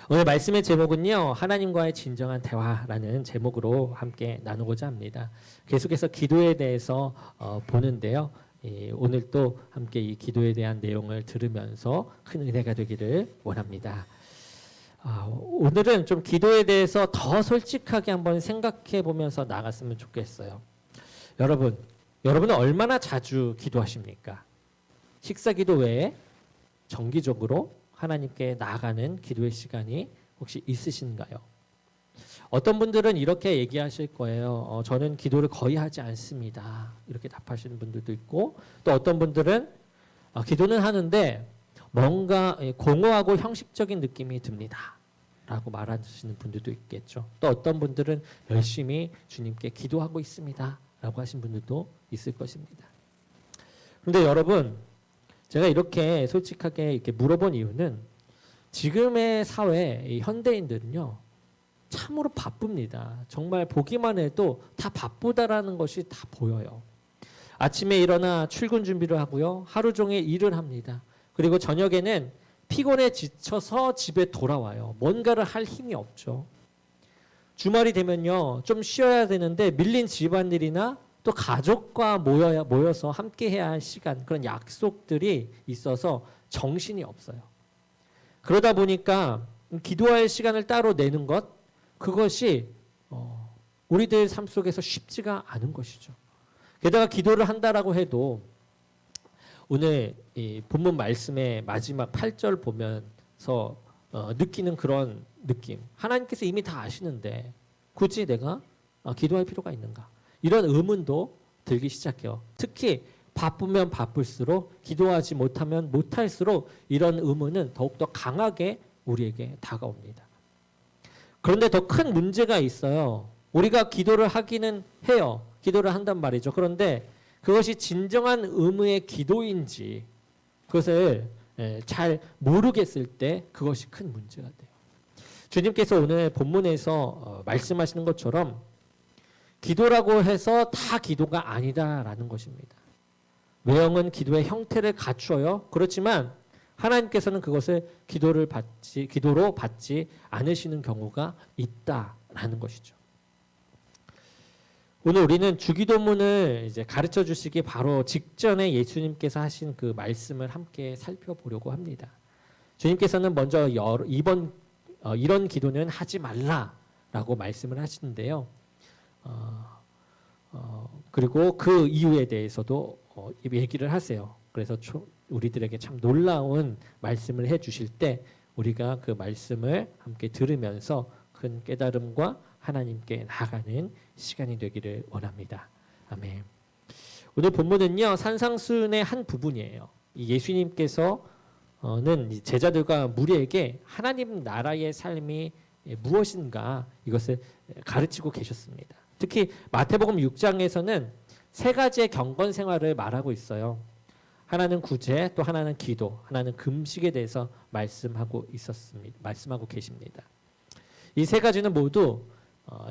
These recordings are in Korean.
오늘 말씀의 제목은요, 하나님과의 진정한 대화라는 제목으로 함께 나누고자 합니다. 계속해서 기도에 대해서 보는데요. 오늘 또 함께 이 기도에 대한 내용을 들으면서 큰 은혜가 되기를 원합니다. 오늘은 좀 기도에 대해서 더 솔직하게 한번 생각해 보면서 나갔으면 좋겠어요. 여러분은 얼마나 자주 기도하십니까? 식사 기도 외에 정기적으로 하나님께 나아가는 기도의 시간이 혹시 있으신가요? 어떤 분들은 이렇게 얘기하실 거예요. 저는 기도를 거의 하지 않습니다. 이렇게 답하시는 분들도 있고, 또 어떤 분들은 기도는 하는데 뭔가 공허하고 형식적인 느낌이 듭니다. 라고 말하시는 분들도 있겠죠. 또 어떤 분들은 열심히 주님께 기도하고 있습니다. 라고 하신 분들도 있을 것입니다. 그런데 여러분, 제가 이렇게 솔직하게 이렇게 물어본 이유는 지금의 사회, 이 현대인들은요, 참으로 바쁩니다. 정말 보기만 해도 다 바쁘다라는 것이 다 보여요. 아침에 일어나 출근 준비를 하고요, 하루 종일 일을 합니다. 그리고 저녁에는 피곤해 지쳐서 집에 돌아와요. 뭔가를 할 힘이 없죠. 주말이 되면요, 좀 쉬어야 되는데 밀린 집안일이나 또 가족과 모여서 함께 해야 할 시간, 그런 약속들이 있어서 정신이 없어요. 그러다 보니까 기도할 시간을 따로 내는 것, 그것이 우리들 삶 속에서 쉽지가 않은 것이죠. 게다가 기도를 한다라고 해도 오늘 이 본문 말씀의 마지막 8절 보면서 느끼는 그런 느낌, 하나님께서 이미 다 아시는데 굳이 내가 기도할 필요가 있는가? 이런 의문도 들기 시작해요. 특히 바쁘면 바쁠수록, 기도하지 못하면 못할수록 이런 의문은 더욱더 강하게 우리에게 다가옵니다. 그런데 더 큰 문제가 있어요. 우리가 기도를 하기는 해요. 기도를 한단 말이죠. 그런데 그것이 진정한 의무의 기도인지 그것을 잘 모르겠을 때 그것이 큰 문제가 돼요. 주님께서 오늘 본문에서 말씀하시는 것처럼 기도라고 해서 다 기도가 아니다라는 것입니다. 외형은 기도의 형태를 갖추어요. 그렇지만 하나님께서는 그것을 기도로 받지 않으시는 경우가 있다라는 것이죠. 오늘 우리는 주기도문을 이제 가르쳐 주시기 바로 직전에 예수님께서 하신 그 말씀을 함께 살펴보려고 합니다. 주님께서는 먼저 이런 기도는 하지 말라라고 말씀을 하시는데요. 그리고 그 이유에 대해서도 얘기를 하세요. 그래서 우리들에게 참 놀라운 말씀을 해주실 때 우리가 그 말씀을 함께 들으면서 큰 깨달음과 하나님께 나아가는 시간이 되기를 원합니다. 아멘. 오늘 본문은요, 산상수훈의 한 부분이에요. 이 예수님께서는 제자들과 무리에게 하나님 나라의 삶이 무엇인가 이것을 가르치고 계셨습니다. 특히 마태복음 6장에서는 세 가지의 경건 생활을 말하고 있어요. 하나는 구제, 또 하나는 기도, 하나는 금식에 대해서 말씀하고 계십니다. 이 세 가지는 모두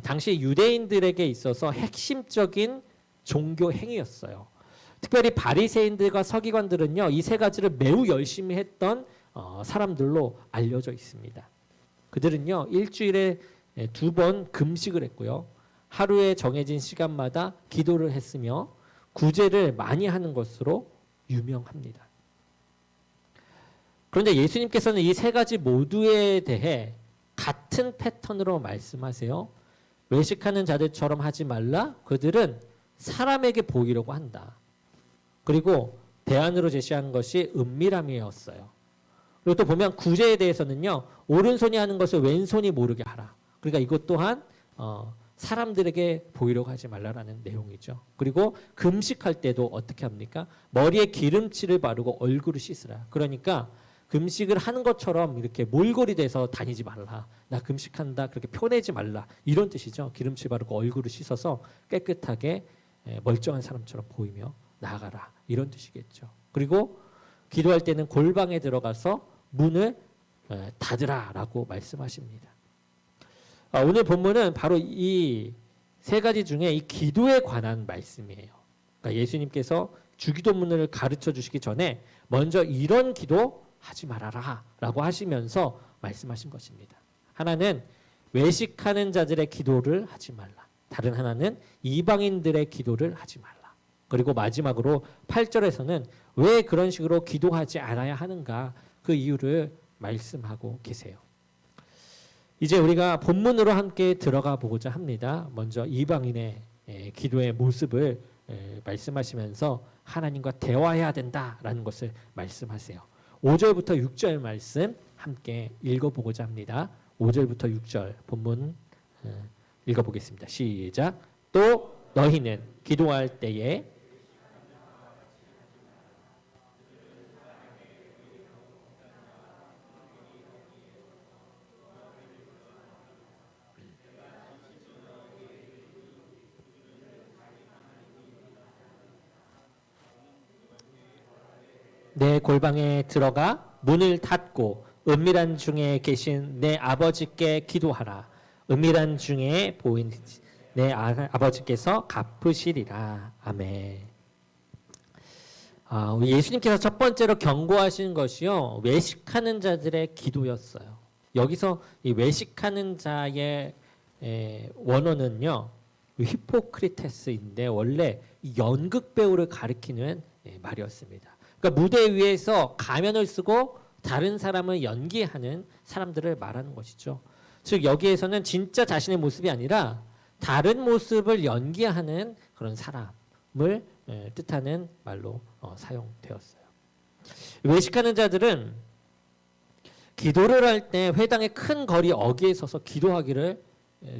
당시 유대인들에게 있어서 핵심적인 종교 행위였어요. 특별히 바리새인들과 서기관들은요, 이 세 가지를 매우 열심히 했던 사람들로 알려져 있습니다. 그들은요, 일주일에 2번 금식을 했고요, 하루에 정해진 시간마다 기도를 했으며 구제를 많이 하는 것으로 유명합니다. 그런데 예수님께서는 이 세 가지 모두에 대해 같은 패턴으로 말씀하세요. 외식하는 자들처럼 하지 말라. 그들은 사람에게 보이려고 한다. 그리고 대안으로 제시한 것이 은밀함이었어요. 그리고 또 보면 구제에 대해서는요, 오른손이 하는 것을 왼손이 모르게 하라. 그러니까 이것 또한 사람들에게 보이려고 하지 말라라는 내용이죠. 그리고 금식할 때도 어떻게 합니까? 머리에 기름칠을 바르고 얼굴을 씻으라. 그러니까 금식을 하는 것처럼 이렇게 몰골이 돼서 다니지 말라. 나 금식한다. 그렇게 표내지 말라. 이런 뜻이죠. 기름칠 바르고 얼굴을 씻어서 깨끗하게 멀쩡한 사람처럼 보이며 나아가라. 이런 뜻이겠죠. 그리고 기도할 때는 골방에 들어가서 문을 닫으라라고 말씀하십니다. 오늘 본문은 바로 이 세 가지 중에 이 기도에 관한 말씀이에요. 그러니까 예수님께서 주기도문을 가르쳐 주시기 전에 먼저 이런 기도 하지 말아라 라고 하시면서 말씀하신 것입니다. 하나는 외식하는 자들의 기도를 하지 말라. 다른 하나는 이방인들의 기도를 하지 말라. 그리고 마지막으로 8절에서는 왜 그런 식으로 기도하지 않아야 하는가 그 이유를 말씀하고 계세요. 이제 우리가 본문으로 함께 들어가 보고자 합니다. 먼저 이방인의 기도의 모습을 말씀하시면서 하나님과 대화해야 된다라는 것을 말씀하세요. 5절부터 6절 말씀 함께 읽어보고자 합니다. 5절부터 6절 본문 읽어보겠습니다. 시작. 또 너희는 기도할 때에 내 골방에 들어가 문을 닫고 은밀한 중에 계신 내 아버지께 기도하라. 은밀한 중에 보인 내 아버지께서 갚으시리라. 아멘. 예수님께서 첫 번째로 경고하신 것이요, 외식하는 자들의 기도였어요. 여기서 이 외식하는 자의 원어는요, 히포크리테스인데 원래 연극 배우를 가리키는 말이었습니다. 그러니까 무대 위에서 가면을 쓰고 다른 사람을 연기하는 사람들을 말하는 것이죠. 즉 여기에서는 진짜 자신의 모습이 아니라 다른 모습을 연기하는 그런 사람을 뜻하는 말로 사용되었어요. 외식하는 자들은 기도를 할 때 회당의 큰 거리 어귀에 서서 기도하기를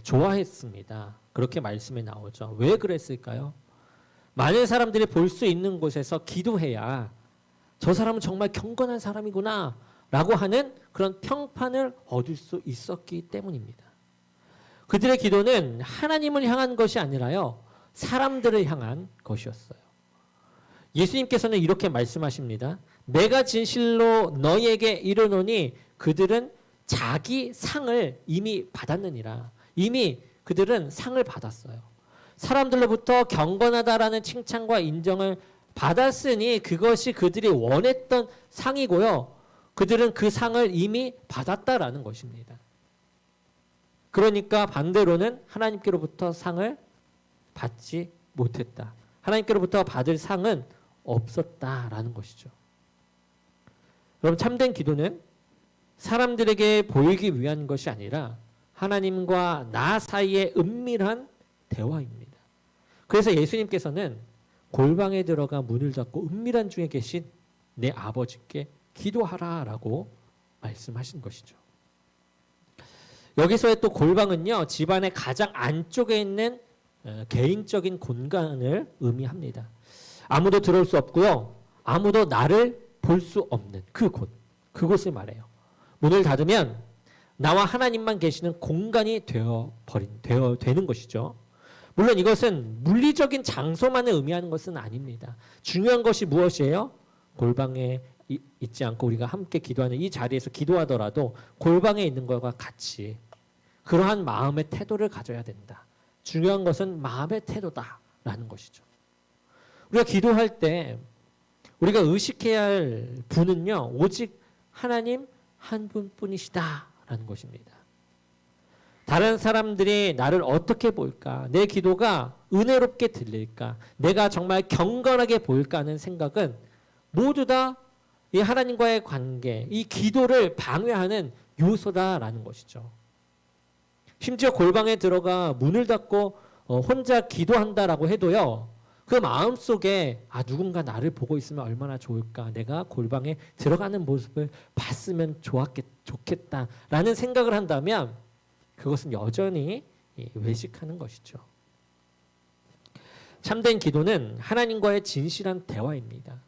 좋아했습니다. 그렇게 말씀에 나오죠. 왜 그랬을까요? 많은 사람들이 볼 수 있는 곳에서 기도해야 저 사람은 정말 경건한 사람이구나 라고 하는 그런 평판을 얻을 수 있었기 때문입니다. 그들의 기도는 하나님을 향한 것이 아니라요, 사람들을 향한 것이었어요. 예수님께서는 이렇게 말씀하십니다. 내가 진실로 너희에게 이르노니 그들은 자기 상을 이미 받았느니라. 이미 그들은 상을 받았어요. 사람들로부터 경건하다라는 칭찬과 인정을 받았으니 그것이 그들이 원했던 상이고요. 그들은 그 상을 이미 받았다라는 것입니다. 그러니까 반대로는 하나님께로부터 상을 받지 못했다. 하나님께로부터 받을 상은 없었다라는 것이죠. 그럼 참된 기도는 사람들에게 보이기 위한 것이 아니라 하나님과 나 사이의 은밀한 대화입니다. 그래서 예수님께서는 골방에 들어가 문을 닫고 은밀한 중에 계신 내 아버지께 기도하라라고 말씀하신 것이죠. 여기서의 또 골방은요, 집안의 가장 안쪽에 있는 개인적인 공간을 의미합니다. 아무도 들어올 수 없고요, 아무도 나를 볼 수 없는 그곳을 말해요. 문을 닫으면 나와 하나님만 계시는 공간이 되는 것이죠. 물론 이것은 물리적인 장소만을 의미하는 것은 아닙니다. 중요한 것이 무엇이에요? 골방에 있지 않고 우리가 함께 기도하는 이 자리에서 기도하더라도 골방에 있는 것과 같이 그러한 마음의 태도를 가져야 된다. 중요한 것은 마음의 태도다라는 것이죠. 우리가 기도할 때 우리가 의식해야 할 분은요, 오직 하나님 한 분뿐이시다라는 것입니다. 다른 사람들이 나를 어떻게 볼까? 내 기도가 은혜롭게 들릴까? 내가 정말 경건하게 보일까 하는 생각은 모두 다 이 하나님과의 관계, 이 기도를 방해하는 요소다라는 것이죠. 심지어 골방에 들어가 문을 닫고 혼자 기도한다라고 해도요, 그 마음속에 누군가 나를 보고 있으면 얼마나 좋을까? 내가 골방에 들어가는 모습을 봤으면 좋겠다라는 생각을 한다면 그것은 여전히 외식하는 것이죠. 참된 기도는 하나님과의 진실한 대화입니다.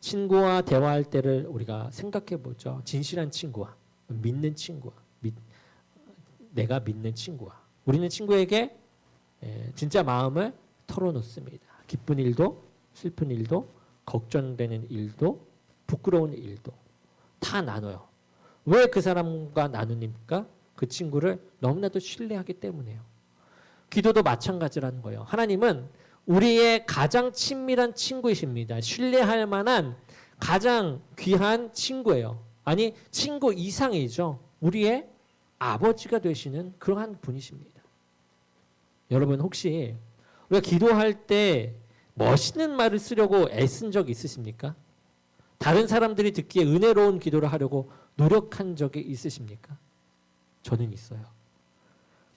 친구와 대화할 때를 우리가 생각해 보죠. 진실한 친구와 믿는 친구와 내가 믿는 친구와 우리는 친구에게 진짜 마음을 털어놓습니다. 기쁜 일도 슬픈 일도 걱정되는 일도 부끄러운 일도 다 나눠요. 왜 그 사람과 나누니까? 그 친구를 너무나도 신뢰하기 때문에요. 기도도 마찬가지라는 거예요. 하나님은 우리의 가장 친밀한 친구이십니다. 신뢰할 만한 가장 귀한 친구예요. 아니 친구 이상이죠. 우리의 아버지가 되시는 그러한 분이십니다. 여러분 혹시 우리가 기도할 때 멋있는 말을 쓰려고 애쓴 적 있으십니까? 다른 사람들이 듣기에 은혜로운 기도를 하려고 노력한 적이 있으십니까? 저는 있어요.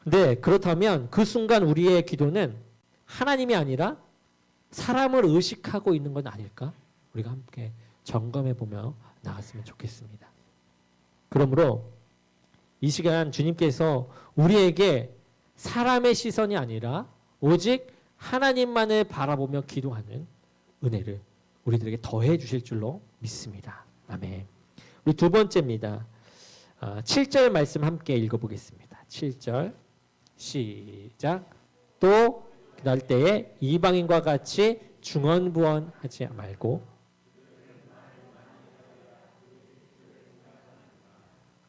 근데 그렇다면 그 순간 우리의 기도는 하나님이 아니라 사람을 의식하고 있는 건 아닐까? 우리가 함께 점검해 보며 나갔으면 좋겠습니다. 그러므로 이 시간 주님께서 우리에게 사람의 시선이 아니라 오직 하나님만을 바라보며 기도하는 은혜를 우리들에게 더해 주실 줄로 믿습니다. 아멘. 우리 두 번째입니다. 7절 말씀 함께 읽어보겠습니다. 7절 시작. 또 기도할 때에 이방인과 같이 중언부언하지 말고.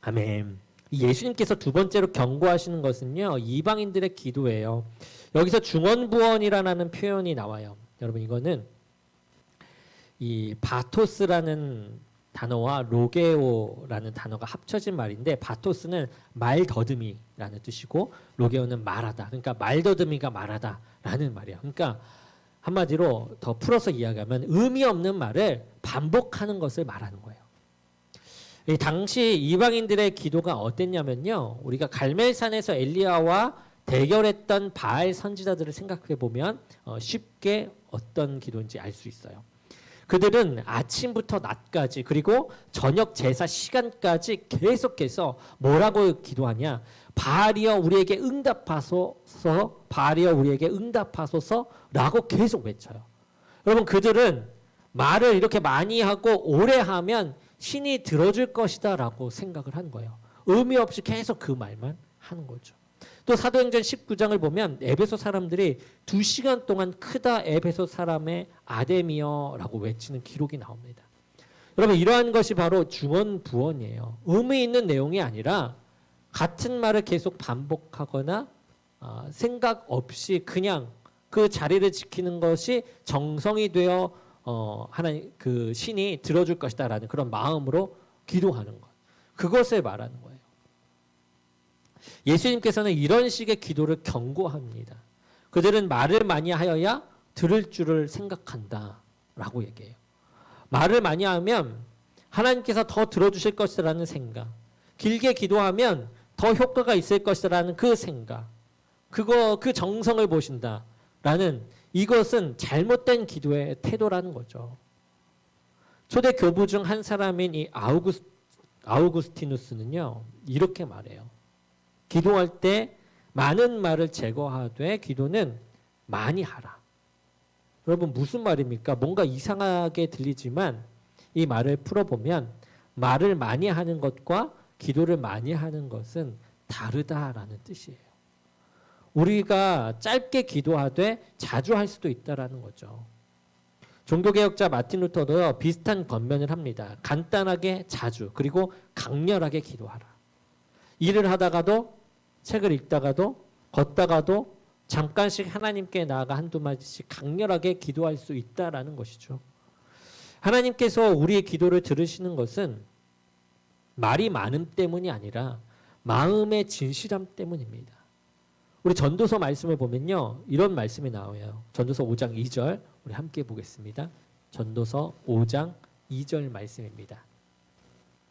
아멘. 예수님께서 두 번째로 경고하시는 것은요, 이방인들의 기도예요. 여기서 중언부언이라는 표현이 나와요. 여러분 이거는 이 바토스라는 단어와 로게오라는 단어가 합쳐진 말인데, 바토스는 말더듬이라는 뜻이고 로게오는 말하다. 그러니까 말더듬이가 말하다라는 말이에요. 그러니까 한마디로 더 풀어서 이야기하면 의미 없는 말을 반복하는 것을 말하는 거예요. 당시 이방인들의 기도가 어땠냐면요, 우리가 갈멜산에서 엘리야와 대결했던 바알 선지자들을 생각해 보면 쉽게 어떤 기도인지 알 수 있어요. 그들은 아침부터 낮까지 그리고 저녁 제사 시간까지 계속해서 뭐라고 기도하냐? 바알이여 우리에게 응답하소서, 바알이여 우리에게 응답하소서라고 계속 외쳐요. 여러분 그들은 말을 이렇게 많이 하고 오래 하면 신이 들어줄 것이다 라고 생각을 한 거예요. 의미 없이 계속 그 말만 하는 거죠. 또 사도행전 19장을 보면 에베소 사람들이 2시간 동안 크다 에베소 사람의 아데미어라고 외치는 기록이 나옵니다. 여러분 이러한 것이 바로 중언부언이에요. 의미 있는 내용이 아니라 같은 말을 계속 반복하거나 생각 없이 그냥 그 자리를 지키는 것이 정성이 되어 하나님 그 신이 들어줄 것이다라는 그런 마음으로 기도하는 것. 그것을 말하는 거예요. 예수님께서는 이런 식의 기도를 경고합니다. 그들은 말을 많이 하여야 들을 줄을 생각한다라고 얘기해요. 말을 많이 하면 하나님께서 더 들어주실 것이라는 생각, 길게 기도하면 더 효과가 있을 것이라는 그 생각, 그 정성을 보신다라는 이것은 잘못된 기도의 태도라는 거죠. 초대 교부 중 한 사람인 이 아우구스티누스는요 이렇게 말해요. 기도할 때 많은 말을 제거하되 기도는 많이 하라. 여러분 무슨 말입니까? 뭔가 이상하게 들리지만 이 말을 풀어보면 말을 많이 하는 것과 기도를 많이 하는 것은 다르다라는 뜻이에요. 우리가 짧게 기도하되 자주 할 수도 있다라는 거죠. 종교개혁자 마틴 루터도 비슷한 권면을 합니다. 간단하게 자주 그리고 강렬하게 기도하라. 일을 하다가도 책을 읽다가도 걷다가도 잠깐씩 하나님께 나아가 한두 마디씩 강렬하게 기도할 수 있다라는 것이죠. 하나님께서 우리의 기도를 들으시는 것은 말이 많음 때문이 아니라 마음의 진실함 때문입니다. 우리 전도서 말씀을 보면요 이런 말씀이 나와요. 전도서 5장 2절 우리 함께 보겠습니다. 전도서 5장 2절 말씀입니다.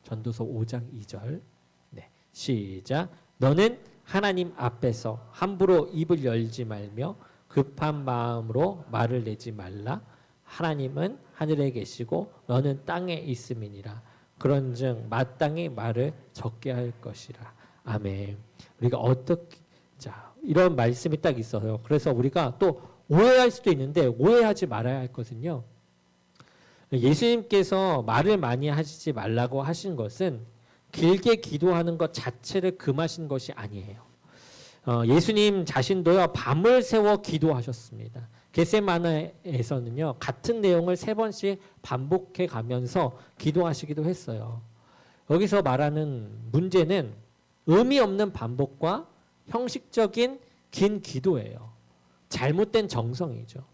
전도서 5장 2절 네, 시작. 너는 하나님 앞에서 함부로 입을 열지 말며 급한 마음으로 말을 내지 말라. 하나님은 하늘에 계시고 너는 땅에 있음이니라. 그런즉 마땅히 말을 적게 할 것이라. 아멘. 우리가 어떻게 이런 말씀이 딱 있어요. 그래서 우리가 또 오해할 수도 있는데 오해하지 말아야 할 것은요. 예수님께서 말을 많이 하시지 말라고 하신 것은 길게 기도하는 것 자체를 금하신 것이 아니에요. 예수님 자신도요 밤을 새워 기도하셨습니다. 겟세마네에서는요 같은 내용을 3번씩 반복해 가면서 기도하시기도 했어요. 여기서 말하는 문제는 의미 없는 반복과 형식적인 긴 기도예요. 잘못된 정성이죠.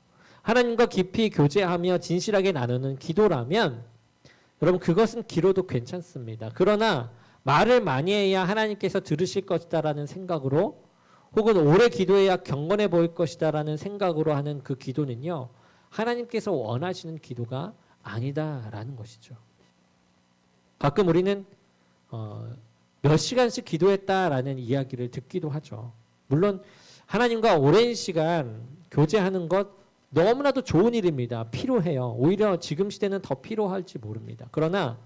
하나님과 깊이 교제하며 진실하게 나누는 기도라면 여러분 그것은 길어도 괜찮습니다. 그러나 말을 많이 해야 하나님께서 들으실 것이다라는 생각으로 혹은 오래 기도해야 경건해 보일 것이다라는 생각으로 하는 그 기도는요. 하나님께서 원하시는 기도가 아니다라는 것이죠. 가끔 우리는 몇 시간씩 기도했다라는 이야기를 듣기도 하죠. 물론 하나님과 오랜 시간 교제하는 것 너무나도 좋은 일입니다. 필요해요. 오히려 지금 시대는 더 필요할지 모릅니다. 그러나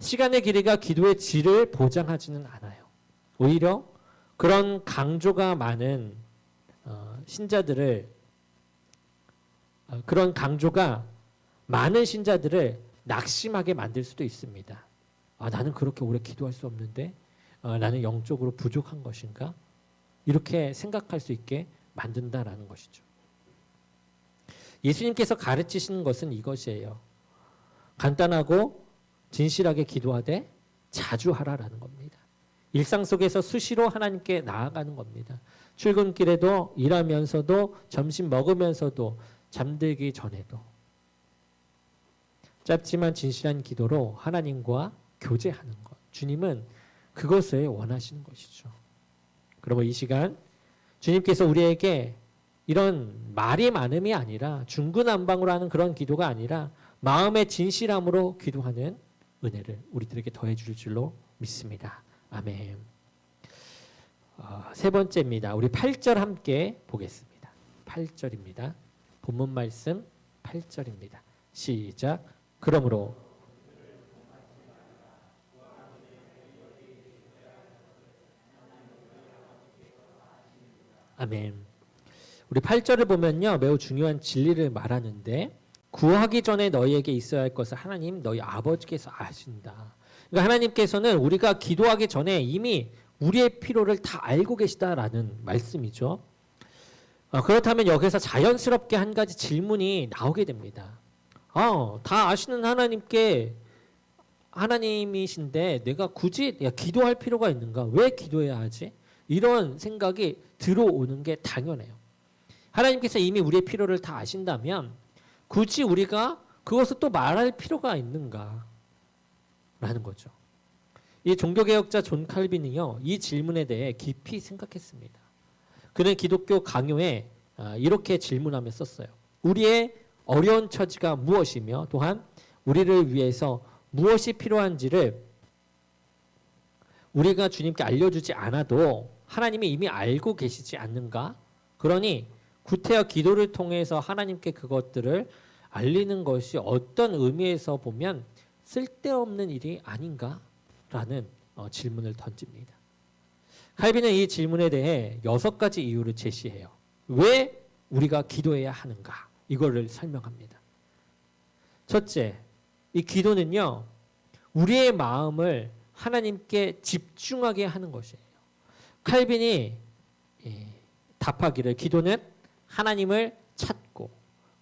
시간의 길이가 기도의 질을 보장하지는 않아요. 오히려 그런 강조가 많은 신자들을 그런 강조가 많은 신자들을 낙심하게 만들 수도 있습니다. 나는 그렇게 오래 기도할 수 없는데 나는 영적으로 부족한 것인가? 이렇게 생각할 수 있게 만든다라는 것이죠. 예수님께서 가르치시는 것은 이것이에요. 간단하고 진실하게 기도하되 자주 하라라는 겁니다. 일상 속에서 수시로 하나님께 나아가는 겁니다. 출근길에도 일하면서도 점심 먹으면서도 잠들기 전에도 짧지만 진실한 기도로 하나님과 교제하는 것. 주님은 그것을 원하시는 것이죠. 그러면 이 시간 주님께서 우리에게 이런 말이 많음이 아니라 중구난방으로 하는 그런 기도가 아니라 마음의 진실함으로 기도하는 은혜를 우리들에게 더해 줄 줄로 믿습니다. 아멘. 세 번째입니다. 우리 8절 함께 보겠습니다. 8절입니다. 본문 말씀 8절입니다. 시작. 그러므로 아멘. 우리 8절을 보면요. 매우 중요한 진리를 말하는데 구하기 전에 너희에게 있어야 할 것을 하나님 너희 아버지께서 아신다. 그러니까 하나님께서는 우리가 기도하기 전에 이미 우리의 필요를 다 알고 계시다라는 말씀이죠. 그렇다면 여기서 자연스럽게 한 가지 질문이 나오게 됩니다. 다 아시는 하나님이신데 내가 굳이 기도할 필요가 있는가? 왜 기도해야 하지? 이런 생각이 들어오는 게 당연해요. 하나님께서 이미 우리의 필요를 다 아신다면 굳이 우리가 그것을 또 말할 필요가 있는가? 라는 거죠. 이 종교개혁자 존 칼빈이요. 이 질문에 대해 깊이 생각했습니다. 그는 기독교 강요에 이렇게 질문하며 썼어요. 우리의 어려운 처지가 무엇이며 또한 우리를 위해서 무엇이 필요한지를 우리가 주님께 알려주지 않아도 하나님이 이미 알고 계시지 않는가? 그러니 구태여 기도를 통해서 하나님께 그것들을 알리는 것이 어떤 의미에서 보면 쓸데없는 일이 아닌가? 라는 질문을 던집니다. 칼빈은 이 질문에 대해 6가지 이유를 제시해요. 왜 우리가 기도해야 하는가? 이거를 설명합니다. 첫째, 이 기도는요. 우리의 마음을 하나님께 집중하게 하는 것이에요. 칼빈이 답하기를 기도는 하나님을 찾고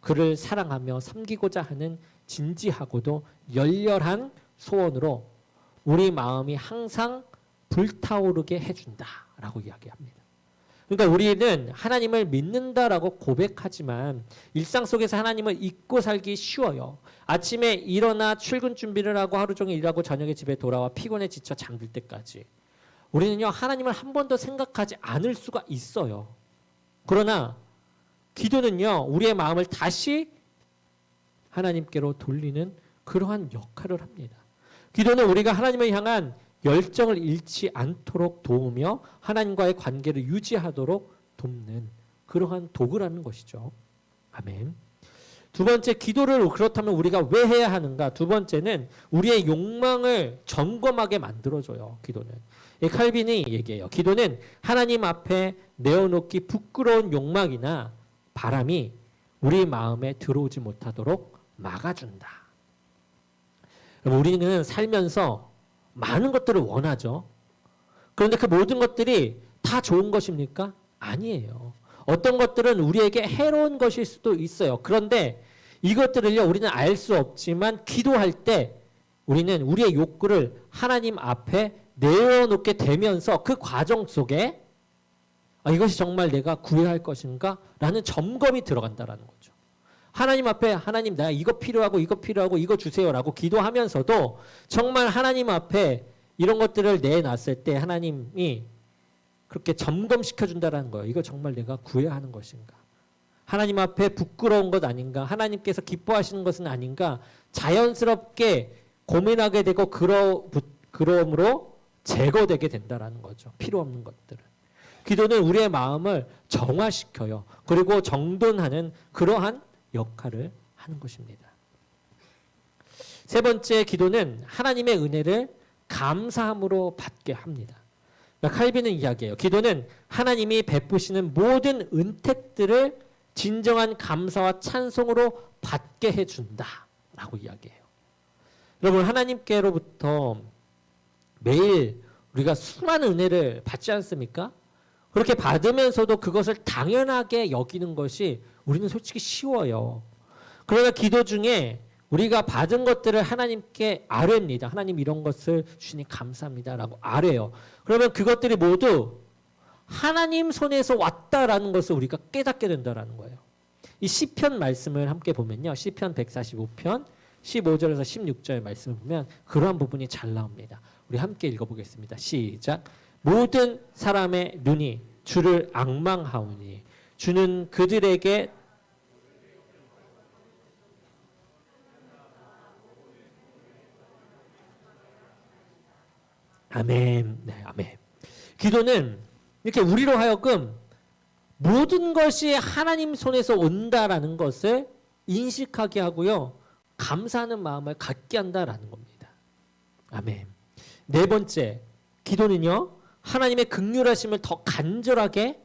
그를 사랑하며 섬기고자 하는 진지하고도 열렬한 소원으로 우리 마음이 항상 불타오르게 해준다라고 이야기합니다. 그러니까 우리는 하나님을 믿는다라고 고백하지만 일상 속에서 하나님을 잊고 살기 쉬워요. 아침에 일어나 출근 준비를 하고 하루 종일 일하고 저녁에 집에 돌아와 피곤해 지쳐 잠들 때까지 우리는요 하나님을 한 번도 생각하지 않을 수가 있어요. 그러나 기도는요 우리의 마음을 다시 하나님께로 돌리는 그러한 역할을 합니다. 기도는 우리가 하나님을 향한 열정을 잃지 않도록 도우며 하나님과의 관계를 유지하도록 돕는 그러한 도구라는 것이죠. 아멘. 두 번째, 기도를 그렇다면 우리가 왜 해야 하는가? 두 번째는 우리의 욕망을 점검하게 만들어줘요. 기도는. 칼빈이 얘기해요. 기도는 하나님 앞에 내어놓기 부끄러운 욕망이나 바람이 우리 마음에 들어오지 못하도록 막아준다. 우리는 살면서 많은 것들을 원하죠. 그런데 그 모든 것들이 다 좋은 것입니까? 아니에요. 어떤 것들은 우리에게 해로운 것일 수도 있어요. 그런데 이것들을요, 우리는 알 수 없지만 기도할 때 우리는 우리의 욕구를 하나님 앞에 내어놓게 되면서 그 과정 속에 이것이 정말 내가 구해야 할 것인가? 라는 점검이 들어간다는 거죠. 하나님 앞에 하나님 나 이거 필요하고 이거 주세요라고 기도하면서도 정말 하나님 앞에 이런 것들을 내놨을 때 하나님이 그렇게 점검시켜 준다라는 거예요. 이거 정말 내가 구해야 하는 것인가? 하나님 앞에 부끄러운 것 아닌가? 하나님께서 기뻐하시는 것은 아닌가? 자연스럽게 고민하게 되고 그러므로 제거되게 된다라는 거죠. 필요 없는 것들은. 기도는 우리의 마음을 정화시켜요. 그리고 정돈하는 그러한 역할을 하는 것입니다. 세 번째, 기도는 하나님의 은혜를 감사함으로 받게 합니다. 그러니까 칼빈은 이야기해요. 기도는 하나님이 베푸시는 모든 은택들을 진정한 감사와 찬송으로 받게 해준다라고 이야기해요. 여러분, 하나님께로부터 매일 우리가 수많은 은혜를 받지 않습니까? 그렇게 받으면서도 그것을 당연하게 여기는 것이 우리는 솔직히 쉬워요. 그러나 기도 중에 우리가 받은 것들을 하나님께 아뢰입니다. 하나님 이런 것을 주시니 감사합니다라고 아뢰요. 그러면 그것들이 모두 하나님 손에서 왔다라는 것을 우리가 깨닫게 된다라는 거예요. 이 시편 말씀을 함께 보면요. 시편 145편 15절에서 16절 말씀을 보면 그러한 부분이 잘 나옵니다. 우리 함께 읽어보겠습니다. 시작. 모든 사람의 눈이 주를 앙망하오니 주는 그들에게 아멘. 네, 아멘. 기도는 이렇게 우리로 하여금 모든 것이 하나님 손에서 온다라는 것을 인식하게 하고요. 감사하는 마음을 갖게 한다라는 겁니다. 아멘. 네 번째, 기도는요. 하나님의 긍휼하심을 더 간절하게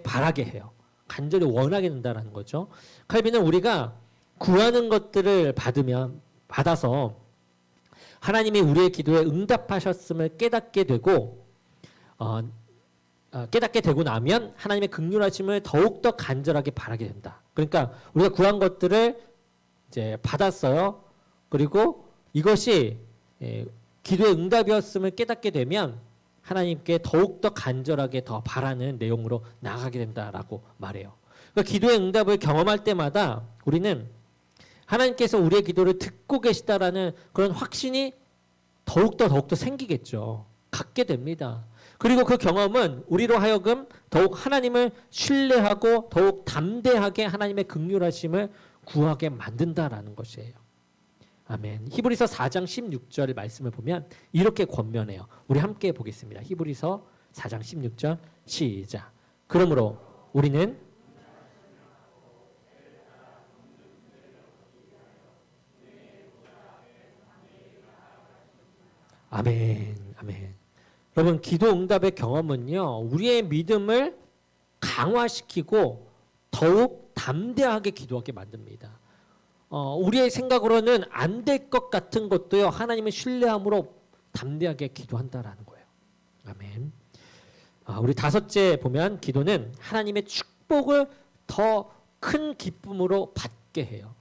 바라게 해요. 간절히 원하게 된다라는 거죠. 칼빈은 우리가 구하는 것들을 받아서 하나님이 우리의 기도에 응답하셨음을 깨닫게 되고 나면 하나님의 긍휼하심을 더욱더 간절하게 바라게 된다. 그러니까 우리가 구한 것들을 이제 받았어요. 그리고 이것이 기도의 응답이었음을 깨닫게 되면 하나님께 더욱더 간절하게 더 바라는 내용으로 나아가게 된다라고 말해요. 그러니까 기도의 응답을 경험할 때마다 우리는 하나님께서 우리의 기도를 듣고 계시다라는 그런 확신이 더욱더 생기겠죠. 갖게 됩니다. 그리고 그 경험은 우리로 하여금 더욱 하나님을 신뢰하고 더욱 담대하게 하나님의 긍휼하심을 구하게 만든다라는 것이에요. 아멘. 히브리서 4장 16절 말씀을 보면 이렇게 권면해요. 우리 함께 보겠습니다. 히브리서 4장 16절 시작. 그러므로 우리는 아멘. 아멘. 여러분, 기도 응답의 경험은요. 우리의 믿음을 강화시키고 더욱 담대하게 기도하게 만듭니다. 우리의 생각으로는 안 될 것 같은 것도요. 하나님의 신뢰함으로 담대하게 기도한다라는 거예요. 아멘. 우리 다섯째 보면 기도는 하나님의 축복을 더 큰 기쁨으로 받게 해요.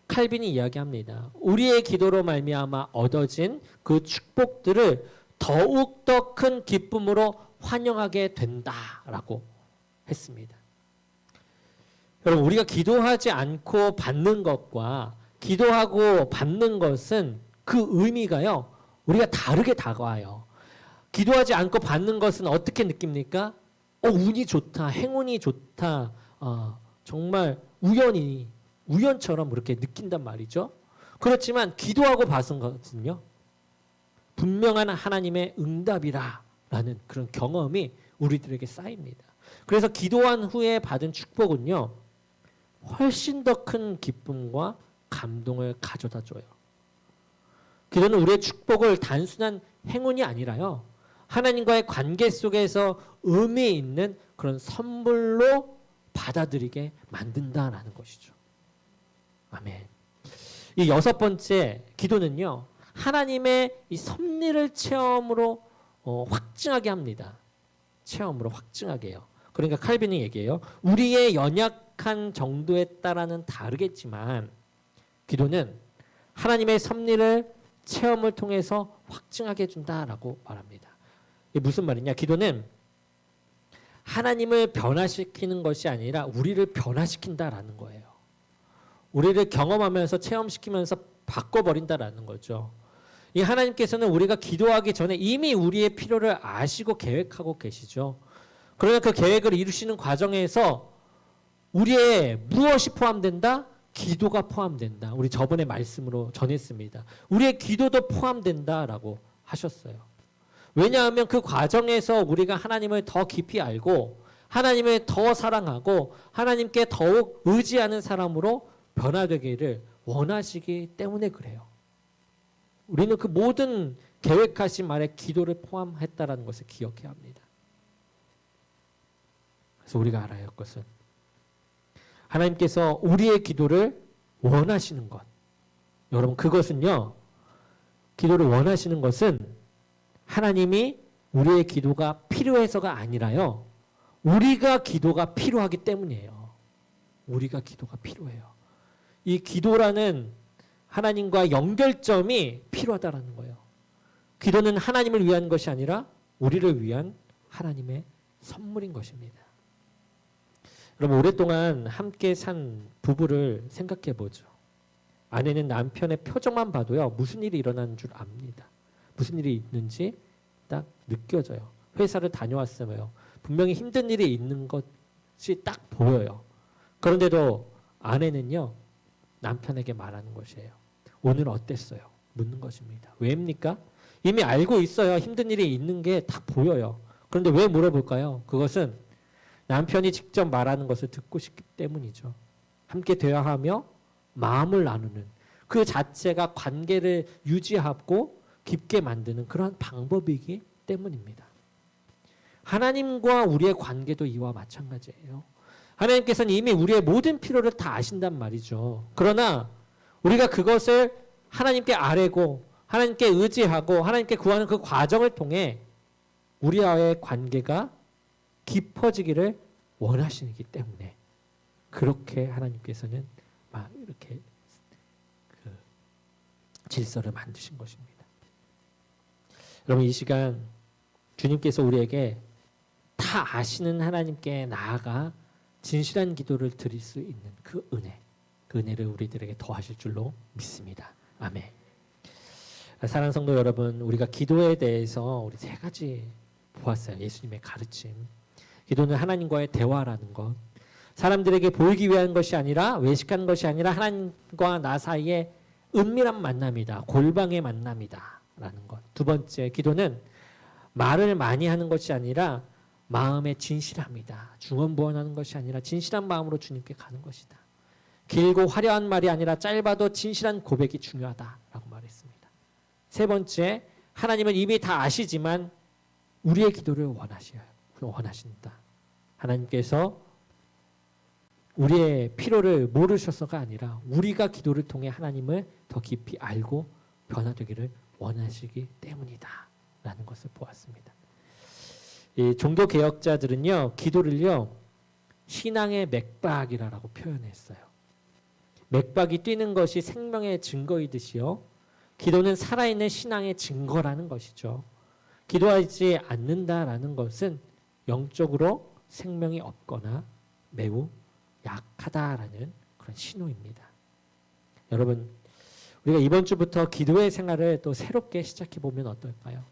칼빈이 이야기합니다. 우리의 기도로 말미암아 얻어진 그 축복들을 더욱 더 큰 기쁨으로 환영하게 된다라고 했습니다. 여러분, 우리가 기도하지 않고 받는 것과 기도하고 받는 것은 그 의미가요. 우리가 다르게 다가와요. 기도하지 않고 받는 것은 어떻게 느낍니까? 운이 좋다, 행운이 좋다, 정말 우연처럼 그렇게 느낀단 말이죠. 그렇지만 기도하고 받은 것은요. 분명한 하나님의 응답이라는 그런 경험이 우리들에게 쌓입니다. 그래서 기도한 후에 받은 축복은요. 훨씬 더 큰 기쁨과 감동을 가져다 줘요. 기도는 우리의 축복을 단순한 행운이 아니라요. 하나님과의 관계 속에서 의미 있는 그런 선물로 받아들이게 만든다라는 것이죠. 아멘. 이 여섯 번째 기도는요. 하나님의 이 섭리를 체험으로 확증하게 합니다. 체험으로 확증하게 해요. 그러니까 칼빈이 얘기해요. 우리의 연약한 정도에 따라는 다르겠지만 기도는 하나님의 섭리를 체험을 통해서 확증하게 해준다라고 말합니다. 이게 무슨 말이냐? 기도는 하나님을 변화시키는 것이 아니라 우리를 변화시킨다라는 거예요. 우리를 경험하면서 체험시키면서 바꿔버린다라는 거죠. 이 하나님께서는 우리가 기도하기 전에 이미 우리의 필요를 아시고 계획하고 계시죠. 그러나 그 계획을 이루시는 과정에서 우리의 무엇이 포함된다? 기도가 포함된다. 우리 저번에 말씀으로 전했습니다. 우리의 기도도 포함된다라고 하셨어요. 왜냐하면 그 과정에서 우리가 하나님을 더 깊이 알고 하나님을 더 사랑하고 하나님께 더욱 의지하는 사람으로 변화되기를 원하시기 때문에 그래요. 우리는 그 모든 계획하신 말에 기도를 포함했다라는 것을 기억해야 합니다. 그래서 우리가 알아야 할 것은 하나님께서 우리의 기도를 원하시는 것. 여러분 그것은요. 기도를 원하시는 것은 하나님이 우리의 기도가 필요해서가 아니라요. 우리가 기도가 필요하기 때문이에요. 우리가 기도가 필요해요. 이 기도라는 하나님과 연결점이 필요하다라는 거예요. 기도는 하나님을 위한 것이 아니라 우리를 위한 하나님의 선물인 것입니다. 여러분 오랫동안 함께 산 부부를 생각해 보죠. 아내는 남편의 표정만 봐도요. 무슨 일이 일어나는 줄 압니다. 무슨 일이 있는지 딱 느껴져요. 회사를 다녀왔으며 분명히 힘든 일이 있는 것이 딱 보여요. 그런데도 아내는요. 남편에게 말하는 것이에요. 오늘 어땠어요? 묻는 것입니다. 왜입니까? 이미 알고 있어요. 힘든 일이 있는 게 딱 보여요. 그런데 왜 물어볼까요? 그것은 남편이 직접 말하는 것을 듣고 싶기 때문이죠. 함께 대화하며 마음을 나누는 그 자체가 관계를 유지하고 깊게 만드는 그런 방법이기 때문입니다. 하나님과 우리의 관계도 이와 마찬가지예요. 하나님께서는 이미 우리의 모든 필요를 다 아신단 말이죠. 그러나 우리가 그것을 하나님께 아뢰고 하나님께 의지하고 하나님께 구하는 그 과정을 통해 우리와의 관계가 깊어지기를 원하시기 때문에 그렇게 하나님께서는 막 이렇게 그 질서를 만드신 것입니다. 여러분 이 시간 주님께서 우리에게 다 아시는 하나님께 나아가 진실한 기도를 드릴 수 있는 그 은혜를 우리들에게 더하실 줄로 믿습니다. 아멘. 사랑하는 성도 여러분, 우리가 기도에 대해서 우리 세 가지 보았어요. 예수님의 가르침. 기도는 하나님과의 대화라는 것. 사람들에게 보이기 위한 것이 아니라 외식하는 것이 아니라 하나님과 나 사이의 은밀한 만남이다. 골방의 만남이다. 라는 것. 두 번째, 기도는 말을 많이 하는 것이 아니라 마음의 진실함이다. 중언부언하는 것이 아니라 진실한 마음으로 주님께 가는 것이다. 길고 화려한 말이 아니라 짧아도 진실한 고백이 중요하다라고 말했습니다. 세 번째, 하나님은 이미 다 아시지만 우리의 기도를 원하신다. 하나님께서 우리의 필요를 모르셔서가 아니라 우리가 기도를 통해 하나님을 더 깊이 알고 변화되기를 원하시기 때문이다. 라는 것을 보았습니다. 이 종교개혁자들은요. 기도를요. 신앙의 맥박이라고 표현했어요. 맥박이 뛰는 것이 생명의 증거이듯이요. 기도는 살아있는 신앙의 증거라는 것이죠. 기도하지 않는다라는 것은 영적으로 생명이 없거나 매우 약하다라는 그런 신호입니다. 여러분, 우리가 이번 주부터 기도의 생활을 또 새롭게 시작해 보면 어떨까요?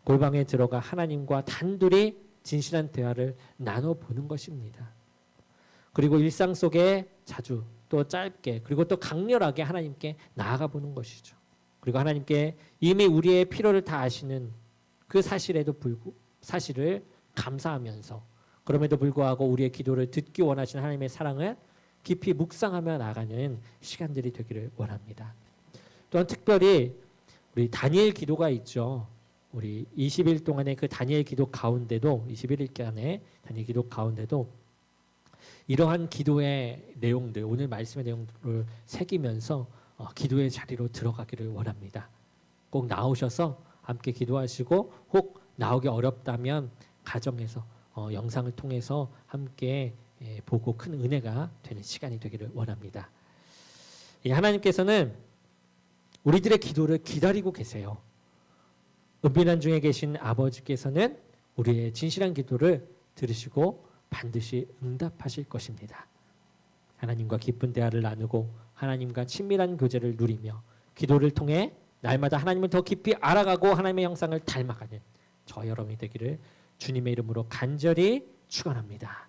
골방에 들어가 하나님과 단둘이 진실한 대화를 나눠보는 것입니다. 그리고 일상 속에 자주 또 짧게 그리고 또 강렬하게 하나님께 나아가 보는 것이죠. 그리고 하나님께 이미 우리의 필요를 다 아시는 그 사실을 감사하면서 그럼에도 불구하고 우리의 기도를 듣기 원하시는 하나님의 사랑을 깊이 묵상하며 나가는 시간들이 되기를 원합니다. 또한 특별히 우리 다니엘 기도가 있죠. 우리 20일 동안의 그 다니엘 기도 가운데도 21일간의 다니엘 기도 가운데도 이러한 기도의 내용들 오늘 말씀의 내용들을 새기면서 기도의 자리로 들어가기를 원합니다. 꼭 나오셔서 함께 기도하시고 혹 나오기 어렵다면 가정에서 영상을 통해서 함께 보고 큰 은혜가 되는 시간이 되기를 원합니다. 하나님께서는 우리들의 기도를 기다리고 계세요. 은밀한 중에 계신 아버지께서는 우리의 진실한 기도를 들으시고 반드시 응답하실 것입니다. 하나님과 깊은 대화를 나누고 하나님과 친밀한 교제를 누리며 기도를 통해 날마다 하나님을 더 깊이 알아가고 하나님의 형상을 닮아가는 저 여러분이 되기를 주님의 이름으로 간절히 축원합니다.